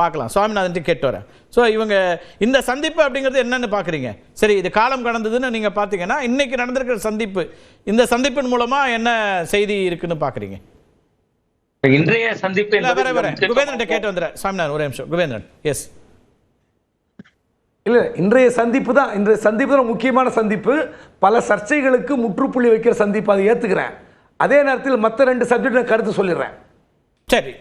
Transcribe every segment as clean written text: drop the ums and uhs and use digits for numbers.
பார்க்கலாம். சுவாமிநாதன் கேட்டு வரேன். ஸோ இவங்க இந்த சந்திப்பு அப்படிங்கிறது என்னன்னு பார்க்குறீங்க? சரி, இது காலம் கடந்ததுன்னு நீங்கள் பார்த்தீங்கன்னா இன்னைக்கு நடந்திருக்கிற சந்திப்பு, இந்த சந்திப்பின் மூலமாக என்ன செய்தி இருக்குன்னு பார்க்குறீங்க? இன்றைய சந்திப்பு குபேந்திரன் கேட்டு வந்துடுறேன். சுவாமிநாதன் ஒரே நிமிஷம். குபேந்திரன். எஸ், இல்லை, இன்றைய சந்திப்பு தான் முக்கியமான சந்திப்பு. பல சர்ச்சைகளுக்கு முற்றுப்புள்ளி வைக்கிற சந்திப்பு, அதை ஏற்றுக்கிறேன். அதே நேரத்தில் மற்ற 2 சப்ஜெக்ட் கருத்து சொல்லிடுறேன். சரி,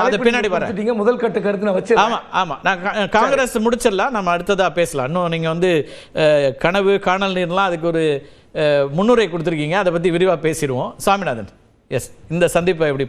அது பின்னாடி வரீங்க. முதல் கட்ட கருத்து நான் வச்சு. ஆமா, நான் காங்கிரஸ் முடிச்சிடலாம், நம்ம அடுத்ததா பேசலாம். இன்னும் நீங்க வந்து கனவு காணல் நீர்லாம் அதுக்கு ஒரு முன்னுரை கொடுத்துருக்கீங்க, அதை பத்தி விரிவா பேசிடுவோம். சுவாமிநாதன், எஸ், இந்த சந்திப்பை எப்படி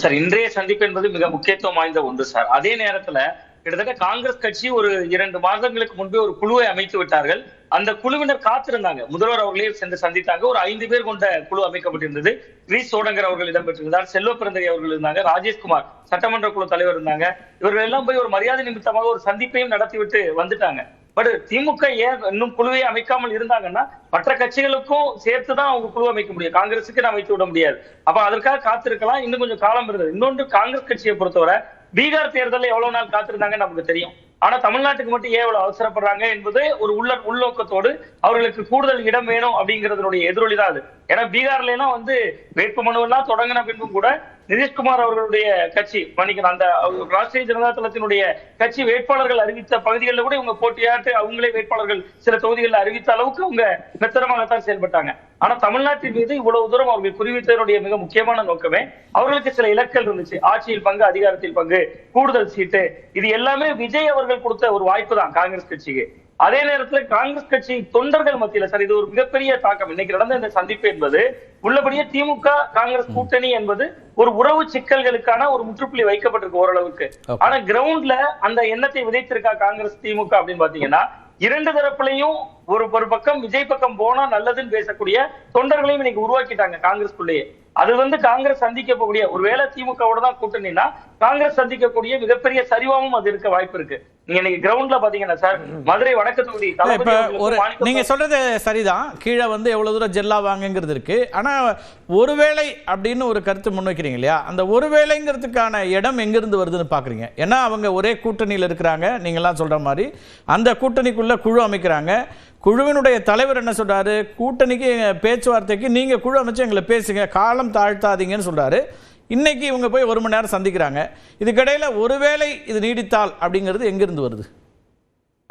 சார்? இன்றைய சந்திப்பு என்பது மிக முக்கியத்துவம் வாய்ந்த ஒன்று சார். அதே நேரத்துல கிட்டத்தட்ட காங்கிரஸ் கட்சி ஒரு 2 மாதங்களுக்கு முன்பே ஒரு குழுவை அமைத்து விட்டார்கள். அந்த குழுவினர் காத்திருந்தாங்க. முதல்வர் அவர்களே சென்று சந்தித்தாங்க. ஒரு 5 பேர் கொண்ட குழு அமைக்கப்பட்டிருந்தது. கிரீஷ் சோடங்கர் அவர்கள் இடம்பெற்றிருந்தார், செல்வ பிறந்தகை அவர்கள் இருந்தாங்க, ராஜேஷ்குமார் சட்டமன்ற குழு தலைவர் இருந்தாங்க. இவர்கள் எல்லாம் போய் ஒரு மரியாதை நிமித்தமாக ஒரு சந்திப்பையும் நடத்திவிட்டு வந்துட்டாங்க. பட் திமுக ஏன் இன்னும் குழுவை அமைக்காமல் இருந்தாங்கன்னா மற்ற கட்சிகளுக்கும் சேர்த்துதான் அவங்க குழு அமைக்க முடியும், காங்கிரஸுக்கு நான் வைத்து விட முடியாது. அப்ப அதற்காக காத்திருக்கலாம், இன்னும் கொஞ்சம் காலம் இருந்தது. இன்னொன்று, காங்கிரஸ் கட்சியை பொறுத்தவரை பீகார் தேர்தலில் எவ்வளவு நாள் காத்திருந்தாங்கன்னு நமக்கு தெரியும். ஆனா தமிழ்நாட்டுக்கு மட்டும் ஏன் எவ்வளவு அவசரப்படுறாங்க என்பது ஒரு உள்நோக்கத்தோடு அவர்களுக்கு கூடுதல் இடம் வேணும் அப்படிங்கறதுடைய எதிரொலிதான் அது. ஏன்னா பீகார்ல எல்லாம் வந்து வேட்புமனு எல்லாம் தொடங்கின பின்பும் கூட நிதிஷ்குமார் அவர்களுடைய கட்சி அந்த ராஷ்டிரிய ஜனதா தளத்தினுடைய கட்சி வேட்பாளர்கள் அறிவித்த பகுதிகளில் கூட இவங்க போட்டியாட்டு அவங்களே வேட்பாளர்கள் சில தொகுதிகளில் அறிவித்த அளவுக்கு அவங்க மெத்தனமாகத்தான் செயல்பட்டாங்க. ஆனா தமிழ்நாட்டின் மீது இவ்வளவு தூரம் அவர்கள் குறிவித்ததனுடைய மிக முக்கியமான நோக்கமே அவர்களுக்கு சில இலக்குகள் இருந்துச்சு. ஆட்சியில் பங்கு, அதிகாரத்தில் பங்கு, கூடுதல் சீட்டு, இது எல்லாமே விஜய் அவர்கள் கொடுத்த ஒரு வாய்ப்பு தான் காங்கிரஸ் கட்சிக்கு. அதே நேரத்தில் காங்கிரஸ் கட்சி தொண்டர்கள் மத்தியில சார் இது ஒரு மிகப்பெரிய தாக்கம். இன்னைக்கு நடந்த இந்த சந்திப்பு என்பது உள்ளபடியே திமுக காங்கிரஸ் கூட்டணி என்பது ஒரு உறவு சிக்கல்களுக்கான ஒரு முற்றுப்புள்ளி வைக்கப்பட்டிருக்கு ஓரளவுக்கு. ஆனா கிரவுண்ட்ல அந்த எண்ணத்தை விதைத்திருக்கா காங்கிரஸ் திமுக அப்படின்னு பாத்தீங்கன்னா 2 தரப்புலையும் ஒரு பக்கம் விஜய் பக்கம் போனா நல்லதுன்னு பேசக்கூடிய தொண்டர்களையும் இன்னைக்கு உருவாக்கிட்டாங்க காங்கிரஸ்குள்ளேயே. அது வந்து காங்கிரஸ் சந்திக்கக்கூடிய ஒருவேளை திமுகவோட தான் கூட்டணினா காங்கிரஸ் சந்திக்கக்கூடிய மிகப்பெரிய சரிவாவும் அது இருக்க வாய்ப்பு இருக்கு. நீங்க இன்னைக்கு கிரவுண்ட்ல பாத்தீங்கன்னா சார் மதுரை வடக்கு தொகுதி நீங்க சொல்றது சரிதான், கீழே வந்து எவ்வளவு தூரம் ஜெல்லா வாங்குங்கிறது இருக்கு. ஆனா ஒருவேளை அப்படின்னு ஒரு கருத்து முன்வைக்கிறீங்க இல்லையா, அந்த ஒருவேளைங்கிறதுக்கான இடம் எங்கிருந்து வருதுன்னு பாக்குறீங்க? ஏன்னா அவங்க ஒரே கூட்டணியில் இருக்கிறாங்க, நீங்கெல்லாம் சொல்ற மாதிரி அந்த கூட்டணிக்குள்ள குழு அமைக்கிறாங்க. குழுவினுடைய தலைவர் என்ன சொல்றாரு, கூட்டணிக்கு பேச்சுவார்த்தைக்கு நீங்க குழு அமைச்சு எங்களை பேசுங்க, காலம் தாழ்த்தாதீங்கன்னு சொல்றாரு. இன்னைக்கு இவங்க போய் 1 மணி நேரம் சந்திக்கிறாங்க. இதுக்கிடையில ஒருவேளை இது நீடித்தால் அப்படிங்கிறது எங்கிருந்து வருது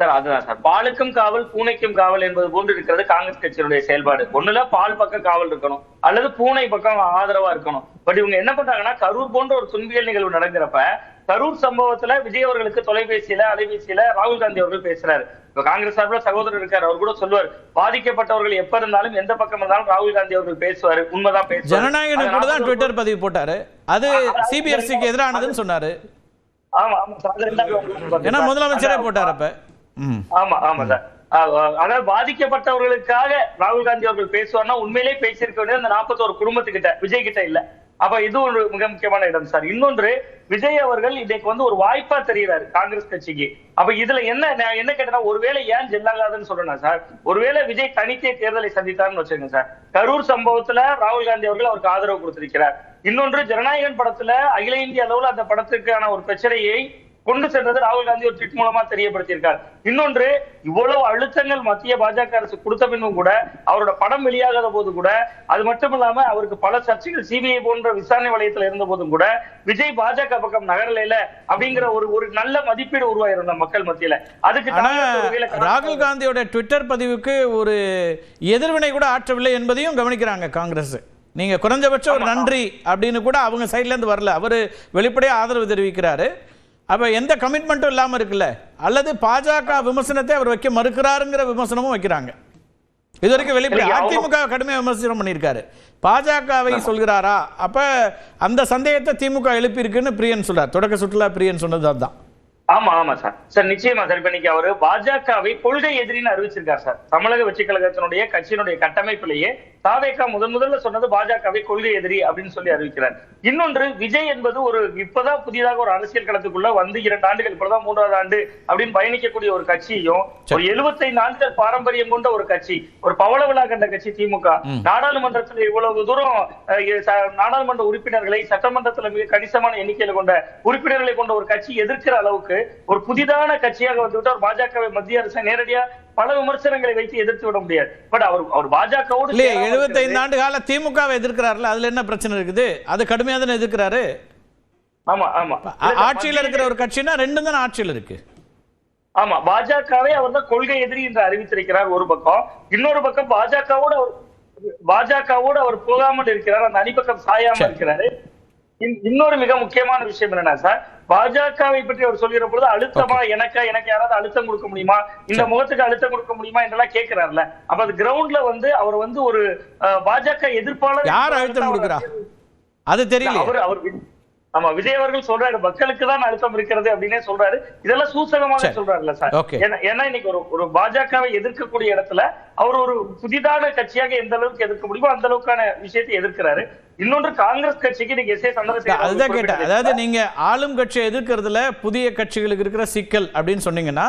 சார்? அதுதான் சார், பாலுக்கும் காவல் பூனைக்கும் காவல் என்பது போன்று இருக்கிறது காங்கிரஸ் கட்சியினுடைய செயல்பாடு. ஒண்ணுல பால் பக்கம் காவல் இருக்கணும் அல்லது பூனை பக்கம் ஆதரவா இருக்கணும். பட் இவங்க என்ன பண்றாங்கன்னா கரூர் போன்ற ஒரு துன்பியல் நிகழ்வு நடக்கிறப்ப கரூர் சம்பவத்துல விஜய் அவர்களுக்கு தொலைபேசியில அலைபேசியில ராகுல் காந்தி அவர்கள் பேசுறாரு. இப்ப காங்கிரஸ் சார்பில் சகோதரர் இருக்காரு, அவர் கூட சொல்லுவார் பாதிக்கப்பட்டவர்கள் எப்ப இருந்தாலும் எந்த பக்கம் இருந்தாலும் ராகுல் காந்தி அவர்கள் பேசுவாரு, உண்மைதான் பேசுவாரு. ஜனநாயகன் கூட தான் ட்விட்டர் பதிவு போட்டாரு, அது சிபிஎஸ்சிக்கு எதிரானதுன்னு சொன்னாரு. ஆமா ஏன்னா முதலமைச்சரே போட்டாரு அப்ப. ஆமா ஆமா சார், அதாவது பாதிக்கப்பட்டவர்களுக்காக ராகுல் காந்தி அவர்கள் பேசுவார்னா உண்மையிலேயே பேசியிருக்க வேண்டியது அந்த 41 குடும்பத்துக்கிட்ட, விஜய் கிட்ட இல்ல. அப்ப இது ஒரு மிக முக்கியமான இடம் சார். இன்னொன்று, விஜய் அவர்கள் இன்னைக்கு வந்து ஒரு வாய்ப்பா தெரிகிறாரு காங்கிரஸ் கட்சிக்கு. அப்ப இதுல என்ன கேட்டா ஒருவேளை ஏன் ஜெல்லாகாதுன்னு சொல்றேன் சார், ஒருவேளை விஜய் தனித்தே தேர்தலை சந்தித்தார்னு வச்சுக்கோங்க சார், கரூர் சம்பவத்துல ராகுல் காந்தி அவர்கள் அவருக்கு ஆதரவு கொடுத்திருக்கிறார். இன்னொன்று, ஜனநாயகன் படத்துல அகில இந்திய அளவுல அந்த படத்திற்கான ஒரு பிரச்சனையை கொண்டு சென்றது ராகுல் காந்தி ஒரு ட்வீட் மூலமா தெரியப்படுத்தியிருக்கார். இன்னொன்று, இவ்வளவு அழுத்தங்கள் மத்திய பாஜக அரசு கொடுத்த பின்னும் கூட அவரோட படம் வெளியாகாத போது கூட, அது மட்டும் இல்லாம அவருக்கு பல சர்ச்சைகள் சிபிஐ போன்ற விசாரணை வளையத்துல இருந்த போதும் கூட விஜய் பாஜக பக்கம் நகரல அப்படிங்கிற ஒரு நல்ல மதிப்பீடு உருவாயிருந்த மக்கள் மத்தியில. அதுக்கு ராகுல் காந்தியோட ட்விட்டர் பதிவுக்கு ஒரு எதிர்வினை கூட ஆற்றவில்லை என்பதையும் கவனிக்கிறாங்க காங்கிரஸ். நீங்க குறைஞ்சபட்சம் ஒரு நன்றி அப்படின்னு கூட அவங்க சைட்ல இருந்து வரல, அவரு வெளிப்படையா ஆதரவு தெரிவிக்கிறாரு. அப்ப எந்த கமிட்மெண்ட்டும் இல்லாம இருக்குல்ல, அல்லது பாஜக விமர்சனத்தை அவர் வைக்க மறுக்கிறாருங்கிற விமர்சனமும் வைக்கிறாங்க. இது வரைக்கும் வெளிப்படை அதிமுக கடுமையாக விமர்சனம் பண்ணியிருக்காரு, பாஜகவை சொல்கிறாரா? அப்ப அந்த சந்தேகத்தை திமுக எழுப்பி இருக்குன்னு பிரியன் சொல்றார், தொடக்க சுற்றுலா பிரியன் சொன்னது அதுதான். ஆமா ஆமா சார், சார் நிச்சயமா சார். இப்ப இன்னைக்கு அவரு பாஜகவை கொள்கை எதிரின்னு அறிவிச்சிருக்காரு சார். தமிழக வெற்றி கழகத்தினுடைய கட்சியினுடைய கட்டமைப்பிலேயே தாவேகா முதல்ல சொன்னது பாஜகவை கொள்கை எதிரி அப்படின்னு சொல்லி அறிவிக்கிறார். இன்னொன்று, விஜய் என்பது ஒரு இப்பதான் புதிதாக ஒரு அரசியல் களத்துக்குள்ள வந்து 2 ஆண்டுகள், இப்பதான் 3வது ஆண்டு அப்படின்னு பயணிக்கக்கூடிய ஒரு கட்சியும், ஒரு 75 ஆண்டுகள் பாரம்பரியம் கொண்ட ஒரு கட்சி, ஒரு பவள விழா கண்ட கட்சி திமுக, நாடாளுமன்றத்தில் இவ்வளவு தூரம் நாடாளுமன்ற உறுப்பினர்களை, சட்டமன்றத்தில் மிக கணிசமான எண்ணிக்கையில கொண்ட உறுப்பினர்களை கொண்ட ஒரு கட்சி எதிர்க்கிற அளவுக்கு ஒரு புதிதான கட்சியாக வந்துவிட்டார். பாஜகவை மத்திய அரசு நேரடியா பல விமர்சனங்களை வைத்து எதிர்த்து விட முடியாது. பட் அவர் பாஜகவோடு 75 ஆண்டு கால திமுகவை எதிர்க்கிறாருல, அதுல என்ன பிரச்சனை இருக்குது? அது கடுமையா தானே எதிர்க்கிறாரு. ஆமா ஆமா, ஆட்சியில இருக்கிற ஒரு கட்சினா 2 தானே ஆட்சியில இருக்கு. ஆமா, பாஜகவை அவர் தான் கொள்கை எதிரி என்று அறிவித்திருக்கிறார் ஒரு பக்கம். இன்னொரு பக்கம் பாஜகவோடு அவர் போகாமல் இருக்கிறார், அந்த அடிப்பக்கம் சாயாமல் இருக்கிறாரு. இன்னொரு மிக முக்கியமான விஷயம் என்னன்னா சார், பாஜகவை பற்றி அவர் சொல்கிற பொழுது அழுத்தமா எனக்கு யாராவது அழுத்தம் கொடுக்க முடியுமா, இந்த முகத்துக்கு அழுத்தம் கொடுக்க முடியுமா என்றெல்லாம் கேட்கிறாருல. அப்ப அது கிரவுண்ட்ல வந்து அவர் வந்து ஒரு பாஜக எதிர்ப்பாளர். யார் அழுத்தம் கொடுக்கிறா அது தெரியல. அவர் ஆமா, விஜய் அவர்கள் சொல்றாரு மக்களுக்கு தான் அழுத்தம் இருக்கிறது அப்படின்னே சொல்றாரு. இதெல்லாம் சூசகமாக சொல்றாருல்ல சார். ஏன்னா இன்னைக்கு ஒரு பாஜகவை எதிர்க்கக்கூடிய இடத்துல அவர் ஒரு புதிதான கட்சியாக எந்த அளவுக்கு எதிர்க்க முடியுமோ அந்த அளவுக்கான விஷயத்தை எதிர்க்கிறாரு. இன்னொன்று, காங்கிரஸ் கட்சிக்கு நீங்க அதுதான் கேட்டேன். அதாவது நீங்க ஆளும் கட்சியை எதிர்க்கிறதுல புதிய கட்சிகளுக்கு இருக்கிற சிக்கல் அப்படின்னு சொன்னீங்கன்னா,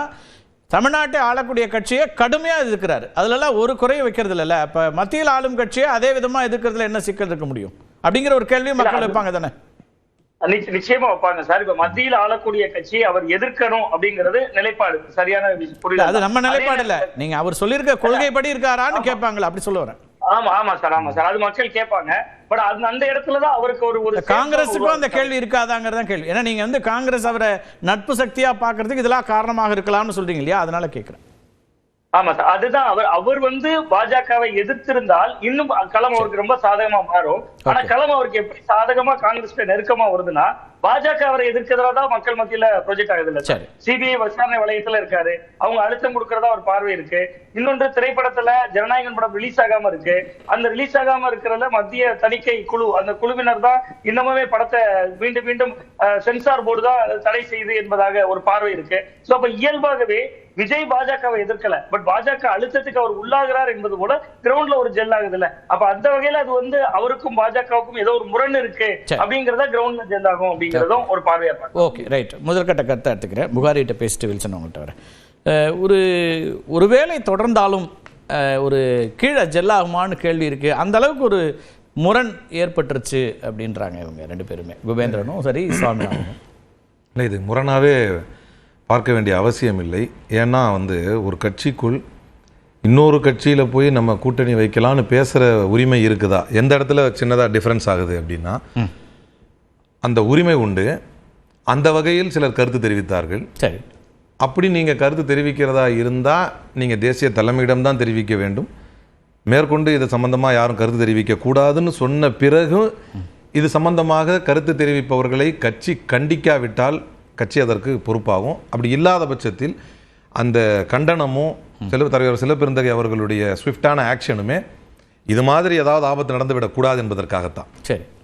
தமிழ்நாட்டை ஆளக்கூடிய கட்சியை கடுமையா எதிர்க்கிறாரு, அதுல ஒரு குறைய வைக்கிறது இல்ல. அப்ப மத்தியில் ஆளும் கட்சியை அதே விதமா எதிர்க்கிறதுல என்ன சிக்கல் இருக்க முடியும் அப்படிங்கிற ஒரு கேள்வி மக்கள் வைப்பாங்க தானே? நிச்சயமா வைப்பாங்க சார். இப்ப மத்தியில் ஆளக்கூடிய கட்சியை அவர் எதிர்க்கணும் அப்படிங்கிறது நிலைப்பாடு, சரியான புரியுது. அது நம்ம நிலைப்பாடு இல்ல, நீங்க அவர் சொல்லியிருக்க கொள்கைப்படி இருக்காரான்னு கேட்பாங்களா, அப்படி சொல்ல வரேன். ஆமா சார், அது மக்கள் கேட்பாங்க. பட் அந்த இடத்துலதான் அவருக்கு ஒரு காங்கிரஸுக்கும் அந்த கேள்வி இருக்காதாங்கிறதான் கேள்வி. ஏன்னா நீங்க வந்து காங்கிரஸ் அவரை நட்பு சக்தியா பாக்குறதுக்கு இதெல்லாம் காரணமாக இருக்கலாம்னு சொல்றீங்க இல்லையா, அதனால கேட்கிறேன். ஆமா சார், அதுதான் அவர் வந்து பாஜகவை எதிர்த்திருந்தால் இன்னும் களம் அவருக்கு ரொம்ப சாதகமா மாறும். ஆனா களம் அவருக்கு எப்படி சாதகமா காங்கிரஸ் நெருக்கமா வருதுன்னா, பாஜக அவரை எதிர்க்கிறதா மக்கள் மத்தியில ப்ரொஜெக்ட் ஆகுது இல்ல. சிபிஐ விசாரணை வளையத்துல இருக்காரு, அவங்க அழுத்தம் கொடுக்கறதா ஒரு பார்வை இருக்கு. இன்னொன்று, திரைப்படத்துல ஜனநாயகன் படம் ரிலீஸ் ஆகாம இருக்கு. அந்த ரிலீஸ் ஆகாம இருக்கிறதுல மத்திய தணிக்கை குழு, அந்த குழுவினர் தான் இன்னமுமே படத்தை மீண்டும் மீண்டும் சென்சார் போர்டு தான் தடை செய்து என்பதாக ஒரு பார்வை இருக்கு. சோ அப்ப இயல்பாகவே விஜய் பாஜகவை எதிர்க்கல, பட் பாஜக அழுத்தத்துக்கு அவர் உள்ளாகிறார் என்பது போல கிரவுண்ட்ல ஒரு ஜெல் ஆகுது இல்ல. அப்ப அந்த வகையில அது வந்து அவருக்கும் பாஜகவுக்கும் ஏதோ ஒரு முரண் இருக்கு அப்படிங்கறத கிரவுண்ட்ல ஜெல் ஆகும் அப்படிங்கறதும் ஒரு பார்வையா பார்க்கலாம். Okay, right. முதல்கட்ட கருத்தை எடுத்துக்கிறேன். புகாரிட்ட பேசிட்டு வில்சன் உங்கள்கிட்ட வரேன். ஒருவேளை தொடர்ந்தாலும் ஒரு கீழே ஜெல்லாகுமான்னு கேள்வி இருக்கு. அந்த அளவுக்கு ஒரு முரண் ஏற்பட்டுருச்சு அப்படின்றாங்க இவங்க 2 பேருமே, குபேந்திரனும் சரி சுவாமிநாதனும். இல்லை, இது முரணாவே பார்க்க வேண்டிய அவசியம் இல்லை. ஏன்னா வந்து ஒரு கட்சிக்குள் இன்னொரு கட்சியில் போய் நம்ம கூட்டணி வைக்கலான்னு பேசுகிற உரிமை இருக்குதா, எந்த இடத்துல சின்னதாக டிஃப்ரென்ஸ் ஆகுது அப்படின்னா அந்த உரிமை உண்டு. அந்த வகையில் சிலர் கருத்து தெரிவித்தார்கள். சரி, அப்படி நீங்கள் கருத்து தெரிவிக்கிறதா இருந்தால் நீங்கள் தேசிய தலைமையிடம் தான் தெரிவிக்க வேண்டும். மேற்கொண்டு இது சம்பந்தமாக யாரும் கருத்து தெரிவிக்கக்கூடாதுன்னு சொன்ன பிறகு இது சம்பந்தமாக கருத்து தெரிவிப்பவர்களை கட்சி கண்டிக்காவிட்டால் கட்சி அதற்கு பொறுப்பாகும். அப்படி இல்லாத பட்சத்தில் அந்த கண்டனமும் தலைவர் சிலப்பெருந்தகை அவர்களுடைய ஸ்விஃப்டான ஆக்ஷனுமே இது மாதிரி ஏதாவது ஆபத்து நடந்துவிடக்கூடாது என்பதற்காகத்தான். சரி,